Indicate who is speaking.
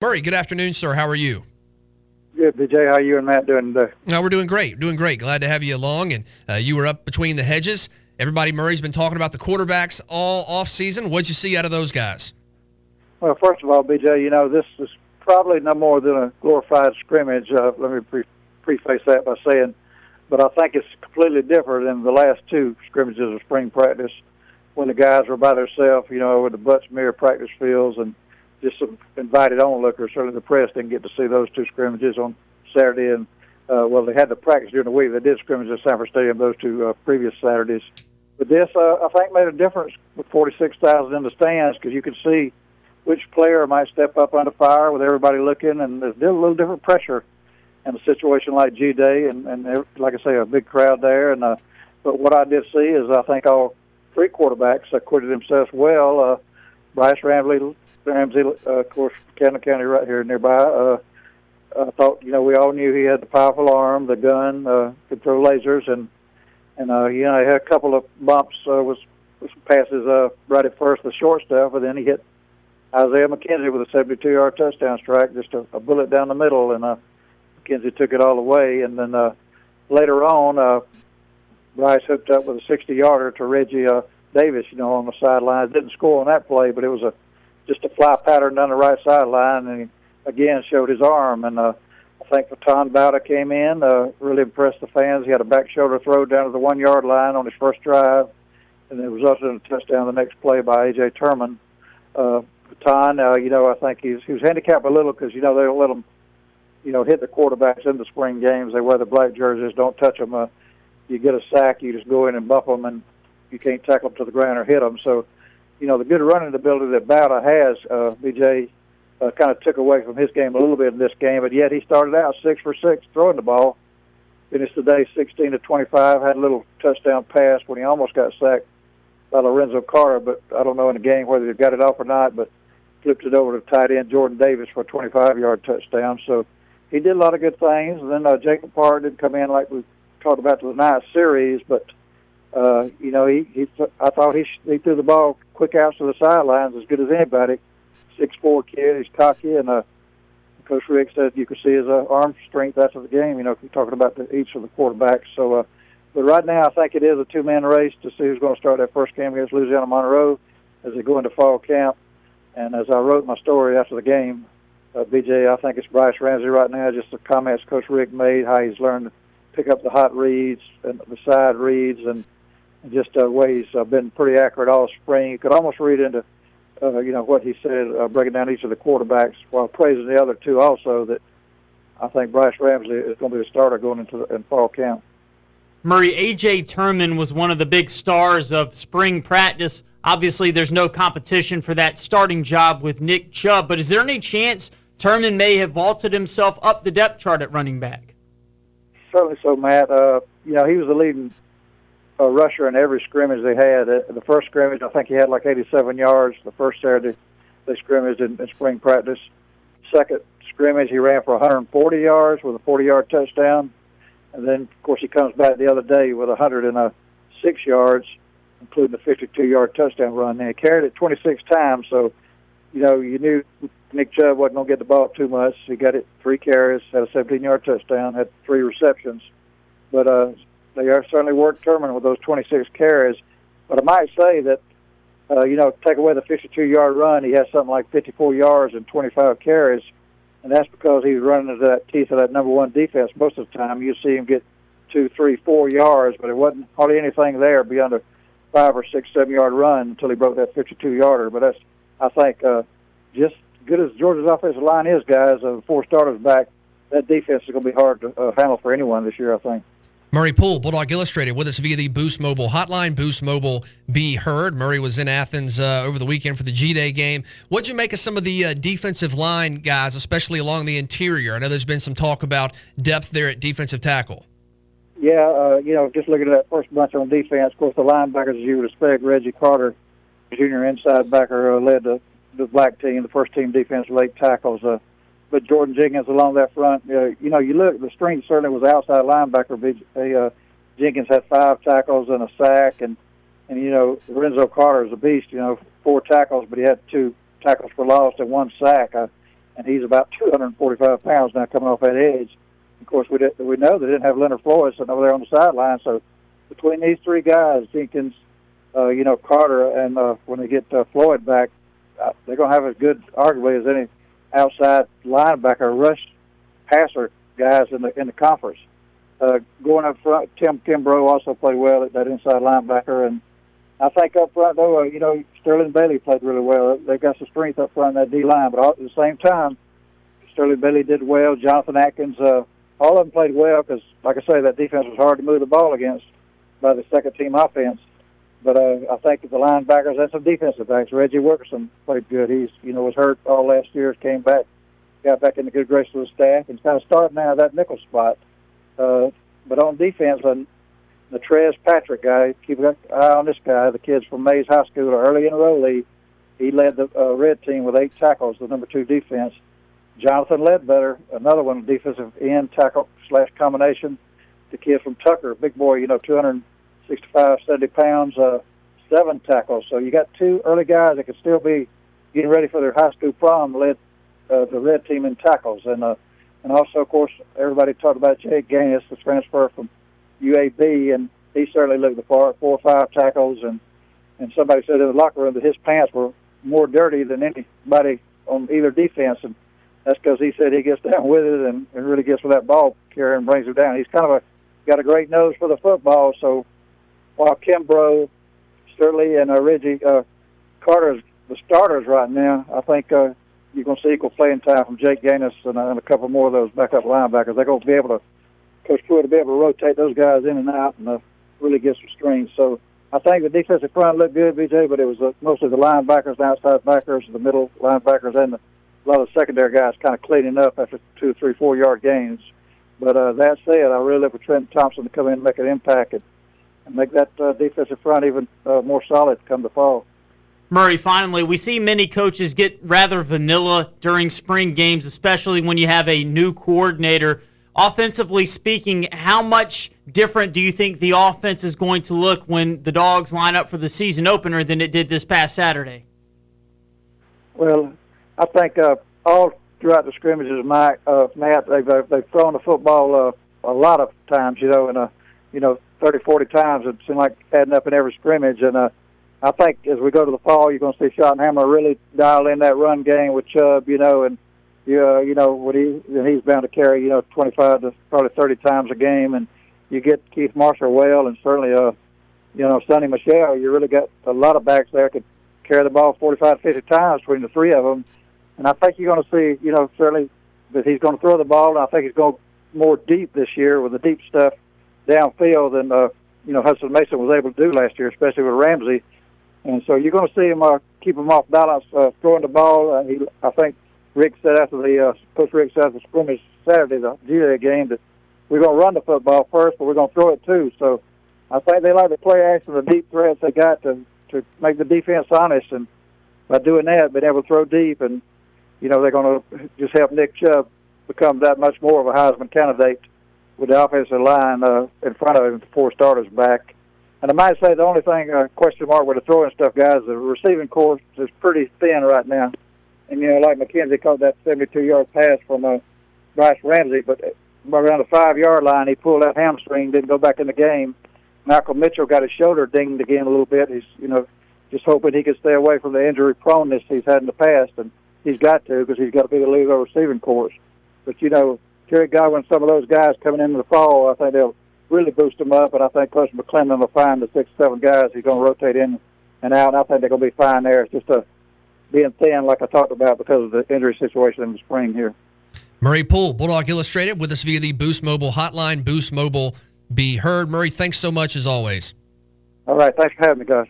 Speaker 1: Murray, good afternoon, sir. How are you?
Speaker 2: Good, BJ. How you and Matt doing today?
Speaker 1: We're doing great. Doing great. Glad to have you along. And you were up between the hedges. Everybody, Murray's been talking about the quarterbacks all off season. What'd you see out of those guys?
Speaker 2: Well, first of all, BJ, this is probably no more than a glorified scrimmage. Let me preface that by saying, but I think it's completely different than the last two scrimmages of spring practice when the guys were by themselves, with the Butts-Mehre practice fields and just some invited onlookers. Certainly the press didn't get to see those two scrimmages on Saturday. And, they had the practice during the week. They did scrimmage at Sanford Stadium those two previous Saturdays. But this, I think, made a difference with 46,000 in the stands because you could see which player might step up under fire with everybody looking, and there's a little different pressure in a situation like G-Day, and like I say, a big crowd there. And but what I did see is I think all three quarterbacks acquitted themselves well. Bryce Ramsey, of course, Camden County right here nearby. I thought, we all knew he had the powerful arm, the gun, could throw lasers, and he had a couple of bumps with some passes right at first, the short stuff, but then he hit Isaiah McKenzie with a 72-yard touchdown strike, just a bullet down the middle, and McKenzie took it all away. And then later on, Bryce hooked up with a 60-yarder to Reggie Davis, on the sidelines. Didn't score on that play, but it was just a fly pattern down the right sideline, and he again showed his arm. And I think Faton Bowder came in, really impressed the fans. He had a back shoulder throw down to the 1-yard line on his first drive, and it resulted in a touchdown the next play by A.J. Turman. Faton, I think he was handicapped a little because, they don't let him, hit the quarterbacks in the spring games. They wear the black jerseys, don't touch them. You get a sack, you just go in and bump them, and you can't tackle them to the ground or hit them. So, the good running ability that Bowder has, BJ, kind of took away from his game a little bit in this game, but yet he started out 6 for 6 throwing the ball. Finished the day 16-25, had a little touchdown pass when he almost got sacked by Lorenzo Carter, but I don't know in the game whether he got it off or not, but flipped it over to tight end Jordan Davis for a 25-yard touchdown. So he did a lot of good things. And then Jacob Parr did come in like we talked about the night series, but I thought he threw the ball quick out to the sidelines as good as anybody. 6'4" kid, he's cocky, and Coach Rick said you could see his arm strength after the game. Talking about each of the quarterbacks. So, but right now I think it is a two-man race to see who's going to start that first game against Louisiana Monroe as they go into fall camp. And as I wrote my story after the game, BJ, I think it's Bryce Ramsey right now. Just the comments Coach Rick made, how he's learned to pick up the hot reads and the side reads, and just the way he's been pretty accurate all spring. You could almost read into, what he said, breaking down each of the quarterbacks while praising the other two also, that I think Bryce Ramsey is going to be the starter going in fall camp.
Speaker 3: Murray, A.J. Turman was one of the big stars of spring practice. Obviously, there's no competition for that starting job with Nick Chubb, but is there any chance Turman may have vaulted himself up the depth chart at running back?
Speaker 2: Certainly so, Matt. He was the leading rusher in every scrimmage they had. The first scrimmage, I think he had like 87 yards. The first Saturday they scrimmaged in spring practice. Second scrimmage, he ran for 140 yards with a 40-yard touchdown. And then, of course, he comes back the other day with 106 yards, including the 52-yard touchdown run. And he carried it 26 times, so, you knew Nick Chubb wasn't going to get the ball too much. He got it 3 carries, had a 17-yard touchdown, had 3 receptions. But they certainly worked Turman with those 26 carries. But I might say that, take away the 52-yard run, he had something like 54 yards and 25 carries, and that's because he was running into that teeth of that number one defense most of the time. You see him get 2, 3, 4 yards, but it wasn't hardly anything there beyond a 5 or 6, 7-yard run until he broke that 52-yarder. But that's, I think, just good as Georgia's offensive line is, guys, 4 starters back, that defense is going to be hard to handle for anyone this year, I think.
Speaker 1: Murray Poole, Bulldog Illustrated, with us via the Boost Mobile hotline. Boost Mobile, be heard. Murray was in Athens over the weekend for the G-Day game. What'd you make of some of the defensive line guys, especially along the interior? I know there's been some talk about depth there at defensive tackle.
Speaker 2: Yeah, just looking at that first bunch on defense, of course, the linebackers, as you would expect, Reggie Carter, junior inside backer, led the black team, the first team defense with 8 tackles. But Jordan Jenkins along that front, you look, the strength certainly was outside linebacker. Jenkins had 5 tackles and a sack, and Lorenzo Carter is a beast, 4 tackles, but he had 2 tackles for loss and 1 sack. and he's about 245 pounds now coming off that edge. Of course, we know they didn't have Leonard Floyd sitting over there on the sideline. So between these three guys, Jenkins, Carter, and when they get Floyd back, they're going to have as good, arguably, as any outside linebacker, rush passer guys in the conference. Going up front, Tim Kimbrough also played well at that inside linebacker, and I think up front though, Sterling Bailey played really well. They got some strength up front in that D line, but at the same time, Sterling Bailey did well. Jonathan Atkins, all of them played well because, like I say, that defense was hard to move the ball against by the second team offense. But I think the linebackers and some defensive backs, Reggie Wilkerson played good. He's was hurt all last year, came back, got back in the good graces of the staff, and kind of starting now that nickel spot. But on defense, the Trez Patrick guy, keep an eye on this guy. The kid's from Mays High School, early enrollee. He led the red team with 8 tackles, the number 2 defense. Jonathan Ledbetter, another one, defensive end tackle/combination. The kid from Tucker, big boy, 265, 70 pounds, 7 tackles. So you got 2 early guys that could still be getting ready for their high school prom, led the red team in tackles. And also, of course, everybody talked about Jake Gaines, the transfer from UAB, and he certainly looked the part, 4 or 5 tackles. And somebody said in the locker room that his pants were more dirty than anybody on either defense. And that's because he said he gets down with it and really gets with that ball carrier and brings it down. He's kind of got a great nose for the football. So while Kimbrough, Sterling, and Reggie Carter's the starters right now, I think you're going to see equal playing time from Jake Gaines and a couple more of those backup linebackers. They're going to be able to, Coach Pruitt will be able to rotate those guys in and out and really get some strength. So I think the defensive front looked good, BJ, but it was mostly the linebackers, the outside backers, the middle linebackers, and a lot of the secondary guys kind of cleaning up after 2, 3, 4 yard gains. But that said, I really look for Trent Thompson to come in and make an impact and make that defensive front even more solid come the fall.
Speaker 3: Murray, finally, we see many coaches get rather vanilla during spring games, especially when you have a new coordinator. Offensively speaking, how much different do you think the offense is going to look when the Dogs line up for the season opener than it did this past Saturday?
Speaker 2: Well, I think all throughout the scrimmages, Matt, they've thrown the football a lot of times, and 30, 40 times. It seemed like adding up in every scrimmage. And I think as we go to the fall, you're going to see Schottenhammer really dial in that run game with Chubb, and he's bound to carry, 25 to probably 30 times a game. And you get Keith Marshall well, and certainly, Sonny Michel. You really got a lot of backs there could carry the ball 45, 50 times between the 3 of them. And I think you're going to see, certainly that he's going to throw the ball. And I think he's going more deep this year with the deep stuff downfield than, Hudson Mason was able to do last year, especially with Ramsey. And so you're going to see him keep him off balance, throwing the ball. I think Rick said after Coach Rick said after the scrimmage Saturday, the G-Day game, that we're going to run the football first, but we're going to throw it too. So I think they like the play action, the deep threats they got to make the defense honest. And by doing that, being able to throw deep, and, they're going to just help Nick Chubb become that much more of a Heisman candidate with the offensive line in front of him, 4 starters back. And I might say the only thing, question mark with the throwing stuff, guys, the receiving corps is pretty thin right now. And, like McKenzie caught that 72-yard pass from Bryce Ramsey, but around the 5-yard line, he pulled that hamstring, didn't go back in the game. Malcolm Mitchell got his shoulder dinged again a little bit. He's, just hoping he can stay away from the injury proneness he's had in the past, and he's got to because he's got to be the leader of receiving corps. But, Terry Godwin, some of those guys coming into the fall, I think they'll really boost them up, and I think Coach McClendon will find the 6, 7 guys he's going to rotate in and out, and I think they're going to be fine there. It's just being thin, like I talked about, because of the injury situation in the spring here.
Speaker 1: Murray Poole, Bulldog Illustrated, with us via the Boost Mobile hotline. Boost Mobile, be heard. Murray, thanks so much as always.
Speaker 2: All right, thanks for having me, guys.